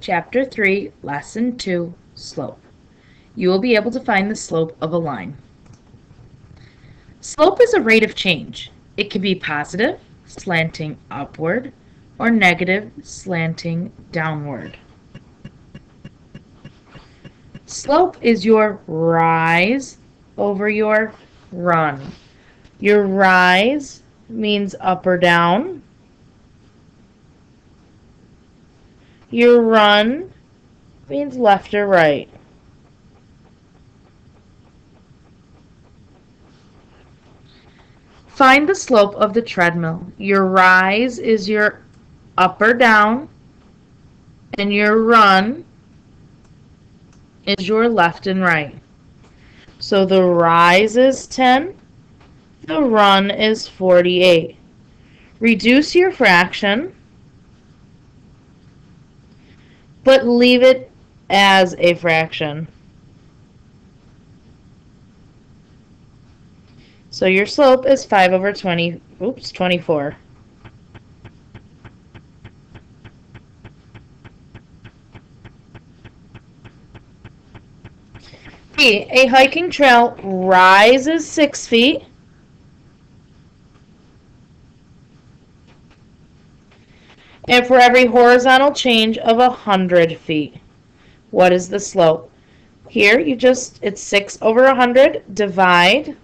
Chapter 3, Lesson 2, Slope. You will be able to find the slope of a line. Slope is a rate of change. It can be positive, slanting upward, or negative, slanting downward. Slope is your rise over your run. Your rise means up or down. Your run means left or right. Find the slope of the treadmill. Your rise is your up or down, and your run is your left and right. So the rise is 10, the run is 48. Reduce your fraction, but leave it as a fraction. So your slope is 5 over 24. B, a hiking trail rises 6 feet. And for every horizontal change of 100 feet. What is the slope? Here, it's 6 over 100, divide.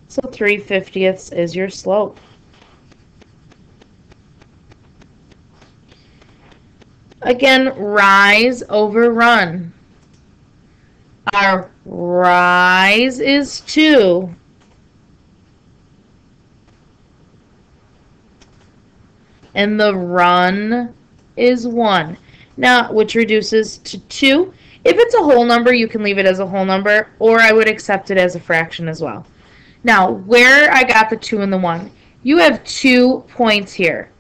So 3/50 is your slope. Again, rise over run. Our rise is 2. And the run is 1. Now, which reduces to 2. If it's a whole number, you can leave it as a whole number, or I would accept it as a fraction as well. Now, where I got the 2 and the 1, you have 2 points here.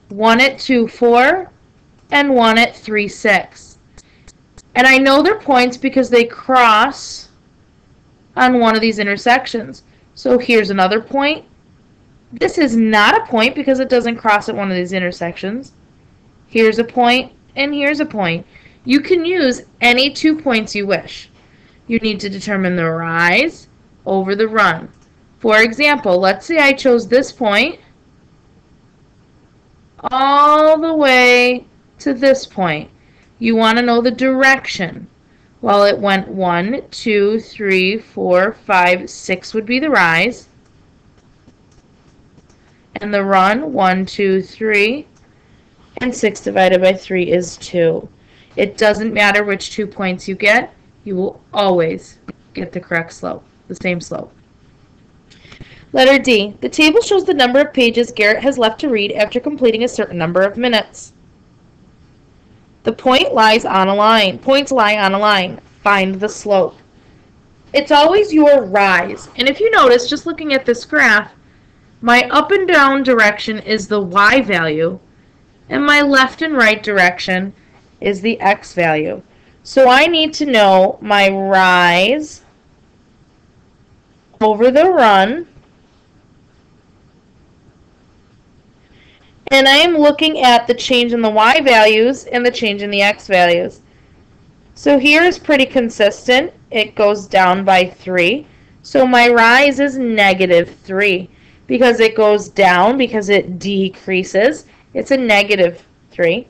One at 2,4 and one at 3,6. And I know they're points because they cross on one of these intersections. So here's another point. This is not a point because it doesn't cross at one of these intersections. Here's a point, and here's a point. You can use any 2 points you wish. You need to determine the rise over the run. For example, let's say I chose this point all the way to this point. You want to know the direction. Well, it went 1, 2, 3, 4, 5, 6 would be the rise. And the run, 1, 2, 3, and 6 divided by 3 is 2. It doesn't matter which 2 points you get, you will always get the correct slope, the same slope. Letter D. The table shows the number of pages Garrett has left to read after completing a certain number of minutes. The point lies on a line. Points lie on a line. Find the slope. It's always your rise. And if you notice, just looking at this graph, my up and down direction is the y value, and my left and right direction is the x value. So I need to know my rise over the run, and I am looking at the change in the y values and the change in the x values. So here is pretty consistent. It goes down by 3. So my rise is -3. Because it goes down, because it decreases, it's a -3.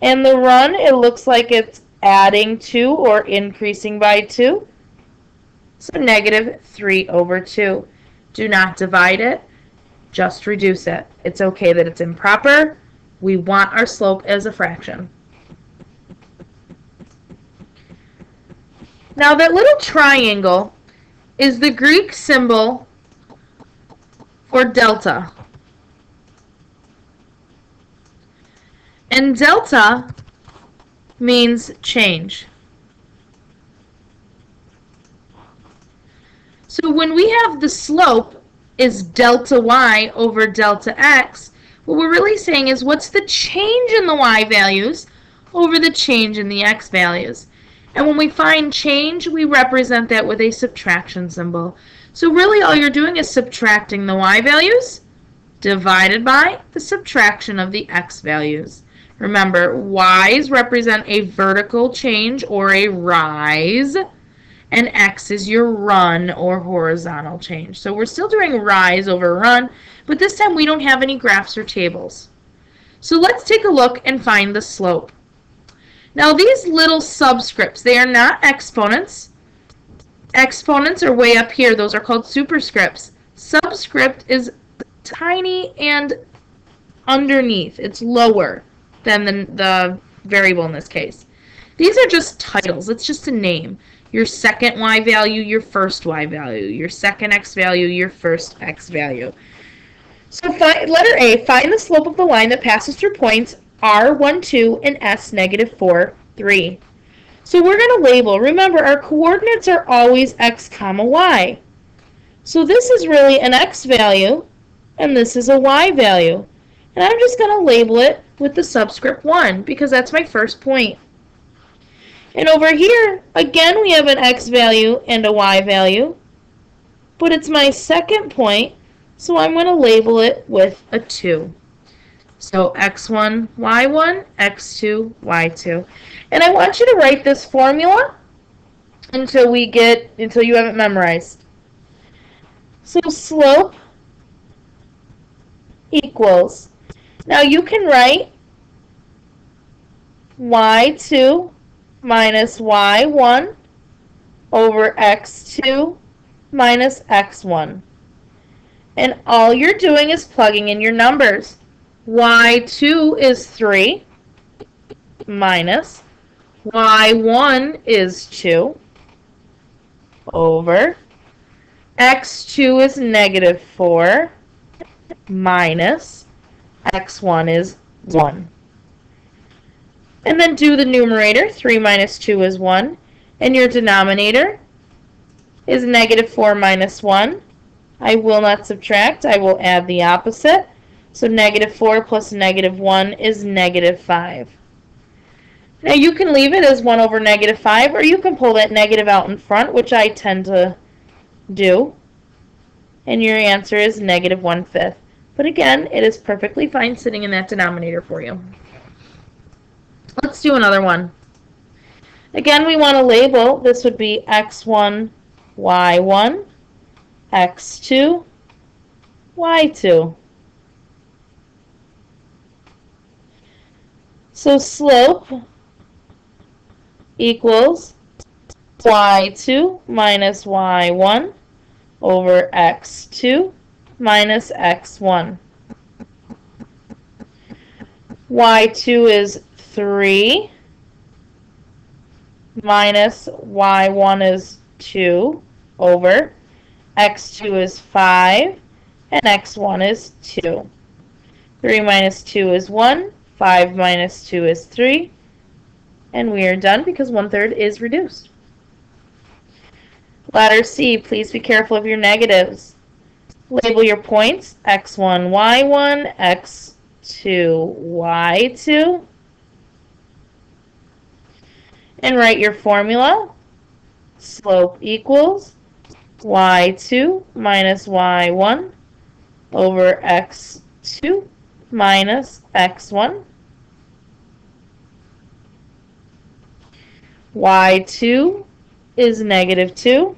And the run, it looks like it's adding 2 or increasing by 2. So -3 over 2. Do not divide it. Just reduce it. It's okay that it's improper. We want our slope as a fraction. Now that little triangle is the Greek symbol for delta. And delta means change. So when we have the slope is delta y over delta x, what we're really saying is what's the change in the y values over the change in the x values. And when we find change, we represent that with a subtraction symbol. So really all you're doing is subtracting the y values divided by the subtraction of the x values. Remember, y's represent a vertical change or a rise, and x is your run or horizontal change. So we're still doing rise over run, but this time we don't have any graphs or tables. So let's take a look and find the slope. Now these little subscripts, they are not exponents. Exponents are way up here. Those are called superscripts. Subscript is tiny and underneath. It's lower than the variable in this case. These are just titles. It's just a name. Your second y value, your first y value. Your second x value, your first x value. So letter A, find the slope of the line that passes through points R, 1, 2, and S, negative 4, 3. So we're going to label. Remember, our coordinates are always x comma y. So this is really an x value, and this is a y value. And I'm just going to label it with the subscript 1 because that's my first point. And over here, again, we have an x value and a y value, but it's my second point, so I'm going to label it with a 2. So x1, y1, x2, y2. And I want you to write this formula until you have it memorized. So slope equals, now you can write y2 minus y1 over x2 minus x1. And all you're doing is plugging in your numbers. y2 is 3 minus y1 is 2 over x2 is negative 4 minus x1 is 1. And then do the numerator. 3 minus 2 is 1. And your denominator is negative 4 minus 1. I will not subtract. I will add the opposite. So negative 4 plus negative 1 is negative 5. Now you can leave it as 1 over negative 5, or you can pull that negative out in front, which I tend to do. And your answer is negative 1/5. But again, it is perfectly fine sitting in that denominator for you. Let's do another one. Again, we want to label. This would be x1, y1, x2, y2. So slope equals y2 minus y1 over x2 minus x1. y2 is 3 minus y1 is 2 over x2 is 5 and x1 is 2. 3 minus 2 is 1. 5 minus 2 is 3. And we are done because 1/3 is reduced. Letter C, please be careful of your negatives. Label your points, x1, y1, x2, y2. And write your formula. Slope equals y2 minus y1 over x2 minus x1. y2 is negative 2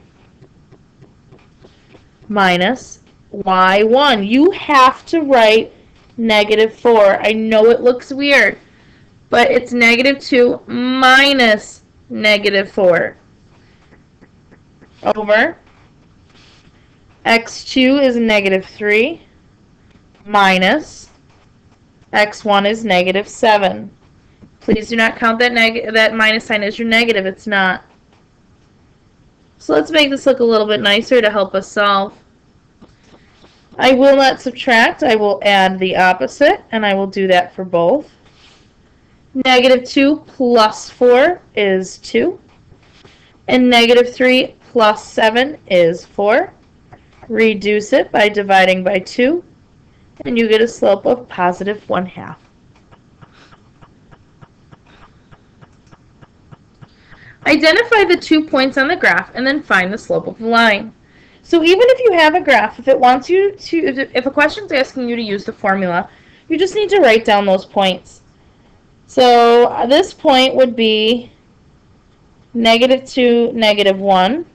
minus y1. You have to write negative 4. I know it looks weird, but it's negative 2 minus negative 4 over x2 is negative 3 minus x1 is negative 7. Please do not count that minus sign as your negative. It's not. So let's make this look a little bit nicer to help us solve. I will not subtract. I will add the opposite, and I will do that for both. Negative 2 plus 4 is 2. And negative 3 plus 7 is 4. Reduce it by dividing by 2, and you get a slope of positive 1/2. Identify the 2 points on the graph and then find the slope of the line. So even if you have a graph, if it wants you to, if a question's asking you to use the formula, you just need to write down those points. So this point would be -2, -1.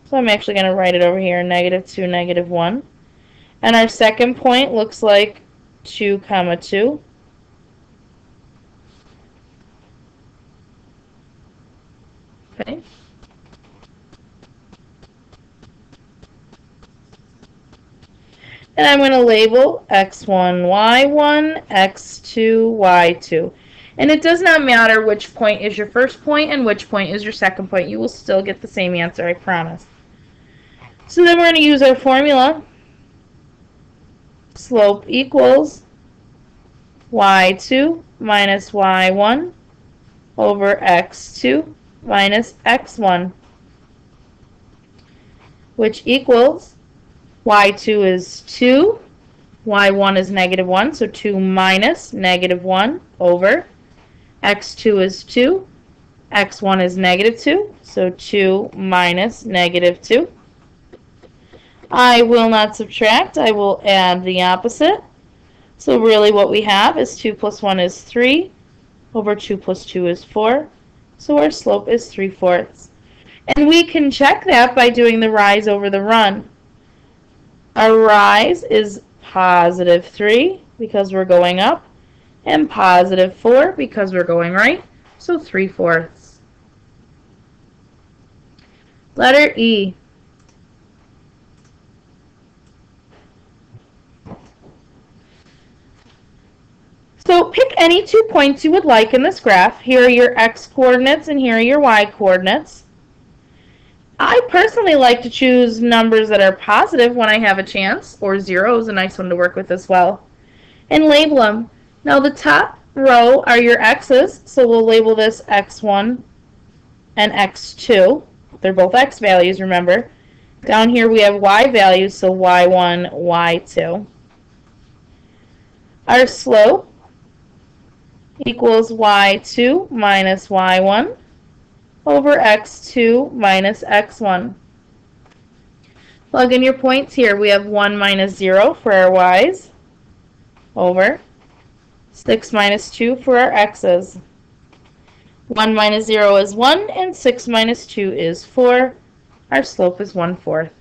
So I'm actually going to write it over here, -2, -1. And our second point looks like 2, 2. Okay. And I'm going to label x1, y1, x2, y2. And it does not matter which point is your first point and which point is your second point. You will still get the same answer, I promise. So then we're going to use our formula. Slope equals y2 minus y1 over x2 minus x1, which equals y2 is 2, y1 is -1, so 2 minus -1 over x2 is 2, x1 is -2, so 2 minus -2. I will not subtract, I will add the opposite. So really what we have is 2 plus 1 is 3, over 2 plus 2 is 4, so our slope is 3/4. And we can check that by doing the rise over the run. Our rise is +3 because we're going up, and +4 because we're going right, so 3/4. Letter E. So pick any 2 points you would like in this graph. Here are your x coordinates and here are your y coordinates. I personally like to choose numbers that are positive when I have a chance, or 0 is a nice one to work with as well. And label them. Now the top row are your x's, so we'll label this x1 and x2. They're both x values, remember. Down here we have y values, so y1, y2. Our slope equals y2 minus y1 over x2 minus x1. Plug in your points here. We have 1 minus 0 for our y's over 6 minus 2 for our x's. 1 minus 0 is 1 and 6 minus 2 is 4. Our slope is 1/4.